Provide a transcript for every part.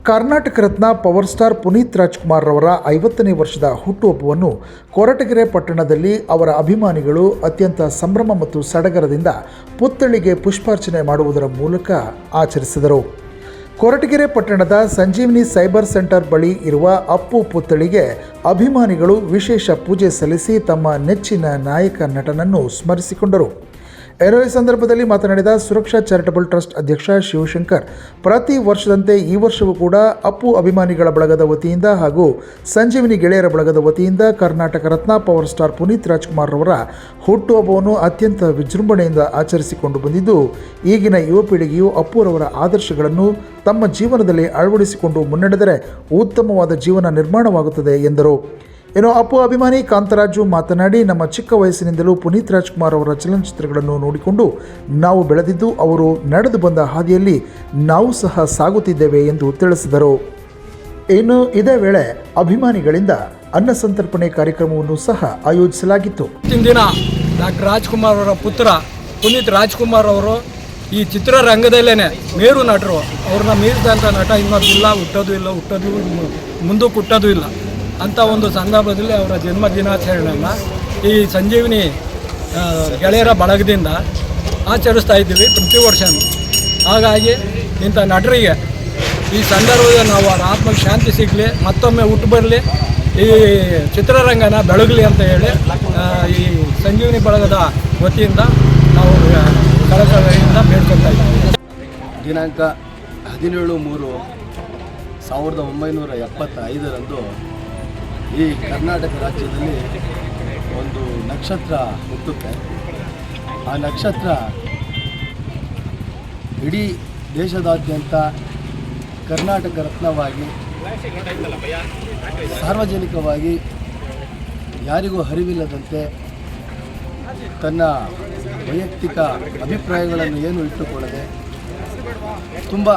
Karnataka Ratna power star Puneeth Rajkumar ರವರ 50ನೇ ವರ್ಷದ ಹುಟ್ಟುಹಬ್ಬವನ್ನು ಕೊರಟಗೆರೆ ಪಟ್ಟಣದಲ್ಲಿ ಅವರ ಅಭಿಮಾನಿಗಳು ಅತ್ಯಂತ ಸಂಭ್ರಮ ಮತ್ತು ಸಡಗರದಿಂದ ಪುತ್ಥಳಿಗೆ ಪುಷ್ಪಾರ್ಚನೆ ಮಾಡುವುದರ ಮೂಲಕ ಆಚರಿಸಿದರು. ಕೊರಟಗೆರೆ ಪಟ್ಟಣದ ಸಂಜೀವಿನಿ ಸೈಬರ್ ಸೆಂಟರ್ ಬಳಿ ಇರುವ ಅಪ್ಪು ಪುತ್ಥಳಿಗೆ ಅಭಿಮಾನಿಗಳು ವಿಶೇಷ ಪೂಜೆ ಸಲ್ಲಿಸಿ ತಮ್ಮ ನೆಚ್ಚಿನ ನಾಯಕ ನಟನನ್ನು ಸ್ಮರಿಸಿಕೊಂಡರು. ಈ ಸಂದರ್ಭದಲ್ಲಿ ಮಾತನಾಡಿದ ಸುರಕ್ಷಾ ಚಾರಿಟಬಲ್ ಟ್ರಸ್ಟ್ ಅಧ್ಯಕ್ಷ ಶಿವಶಂಕರ್, ಪ್ರತಿ ವರ್ಷದಂತೆ ಈ ವರ್ಷವೂ ಕೂಡ ಅಪ್ಪು ಅಭಿಮಾನಿಗಳ ಬಳಗದ ವತಿಯಿಂದ ಹಾಗೂ ಸಂಜೀವಿನಿ ಗೆಳೆಯರ ಬಳಗದ ವತಿಯಿಂದ ಕರ್ನಾಟಕ ರತ್ನ ಪವರ್ ಸ್ಟಾರ್ ಪುನೀತ್ ರಾಜ್ಕುಮಾರ್ ರವರ ಹುಟ್ಟುಹಬ್ಬವನ್ನು ಅತ್ಯಂತ ವಿಜೃಂಭಣೆಯಿಂದ ಆಚರಿಸಿಕೊಂಡು ಬಂದಿದ್ದು, ಈಗಿನ ಯುವ ಪೀಳಿಗೆಯು ಅಪ್ಪುರವರ ಆದರ್ಶಗಳನ್ನು ತಮ್ಮ ಜೀವನದಲ್ಲಿ ಅಳವಡಿಸಿಕೊಂಡು ಮುನ್ನಡೆದರೆ ಉತ್ತಮವಾದ ಜೀವನ ನಿರ್ಮಾಣವಾಗುತ್ತದೆ ಎಂದರು. ಅಪ್ಪು ಅಭಿಮಾನಿ ಕಾಂತರಾಜು ಮಾತನಾಡಿ, ನಮ್ಮ ಚಿಕ್ಕ ವಯಸ್ಸಿನಿಂದಲೂ ಪುನೀತ್ ರಾಜ್ಕುಮಾರ್ ಅವರ ಚಲನಚಿತ್ರಗಳನ್ನು ನೋಡಿಕೊಂಡು ನಾವು ಬೆಳೆದಿದ್ದು, ಅವರು ನಡೆದು ಬಂದ ಹಾದಿಯಲ್ಲಿ ನಾವು ಸಹ ಸಾಗುತ್ತಿದ್ದೇವೆ ಎಂದು ತಿಳಿಸಿದರು. ಇದೇ ವೇಳೆ ಅಭಿಮಾನಿಗಳಿಂದ ಅನ್ನ ಸಂತರ್ಪಣೆ ಕಾರ್ಯಕ್ರಮವನ್ನು ಸಹ ಆಯೋಜಿಸಲಾಗಿತ್ತು. ಇಂದಿನ ಡಾಕ್ಟರ್ ರಾಜ್ಕುಮಾರ್ ಅವರ ಪುತ್ರ ಪುನೀತ್ ರಾಜ್ಕುಮಾರ್ ಅವರು ಈ ಚಿತ್ರರಂಗದಲ್ಲೇ ಮೇರು ನಟರು. ಅವ್ರನ್ನ ಮೀರಿದಂಥ ನಟ ಇನ್ನೊಂದಿಲ್ಲ, ಹುಟ್ಟೋದು ಮುಂದಕ್ಕೆ ಹುಟ್ಟೋದು ಇಲ್ಲ ಅಂಥ ಒಂದು ಸಂದರ್ಭದಲ್ಲಿ ಅವರ ಜನ್ಮ ದಿನಾಚರಣೆಯನ್ನು ಈ ಸಂಜೀವಿನಿ ಗೆಳೆಯರ ಬಳಗದಿಂದ ಆಚರಿಸ್ತಾ ಇದ್ದೀವಿ ಪ್ರತಿ ವರ್ಷವೂ. ಹಾಗಾಗಿ ಇಂಥ ನಟರಿಗೆ ಈ ಸಂದರ್ಭದಲ್ಲಿ ನಾವು ಅವರ ಆತ್ಮಕ್ಕೆ ಶಾಂತಿ ಸಿಗಲಿ, ಮತ್ತೊಮ್ಮೆ ಹುಟ್ಟು ಬರಲಿ, ಈ ಚಿತ್ರರಂಗನ ಬೆಳಗಲಿ ಅಂತ ಹೇಳಿ ಈ ಸಂಜೀವಿನಿ ಬಳಗದ ವತಿಯಿಂದ ನಾವು ಕಳಕಳಿಯಿಂದ ಬೇಡ್ಕೊಳ್ತಾ ಇದ್ದೀವಿ. ದಿನಾಂಕ 17/3/1975 ಈ ಕರ್ನಾಟಕ ರಾಜ್ಯದಲ್ಲಿ ಒಂದು ನಕ್ಷತ್ರ ಹುಟ್ಟುತ್ತೆ. ಆ ನಕ್ಷತ್ರ ಇಡೀ ದೇಶದಾದ್ಯಂತ ಕರ್ನಾಟಕ ರತ್ನವಾಗಿ ಸಾರ್ವಜನಿಕವಾಗಿ ಯಾರಿಗೂ ಅರಿವಿಲ್ಲದಂತೆ ತನ್ನ ವೈಯಕ್ತಿಕ ಅಭಿಪ್ರಾಯಗಳನ್ನು ಏನು ಇಟ್ಟುಕೊಳ್ಳದೆ ತುಂಬ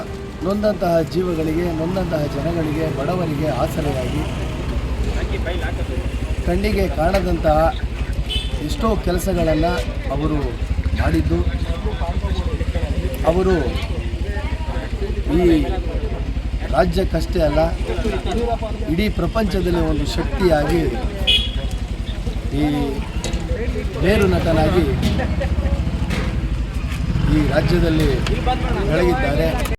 ನೊಂದಂತಹ ಜೀವಗಳಿಗೆ, ನೊಂದಂತಹ ಜನಗಳಿಗೆ, ಬಡವರಿಗೆ ಆಸರೆಯಾಗಿ ಕಣ್ಣಿಗೆ ಕಾಣದಂತಹ ಎಷ್ಟೋ ಕೆಲಸಗಳನ್ನು ಅವರು ಮಾಡಿದ್ದು, ಅವರು ಈ ರಾಜ್ಯಕ್ಕಷ್ಟೇ ಅಲ್ಲ ಇಡೀ ಪ್ರಪಂಚದಲ್ಲಿ ಒಂದು ಶಕ್ತಿಯಾಗಿ, ಈ ಮೇರು ನಟನಾಗಿ ಈ ರಾಜ್ಯದಲ್ಲಿ ಬೆಳಗಿದ್ದಾರೆ.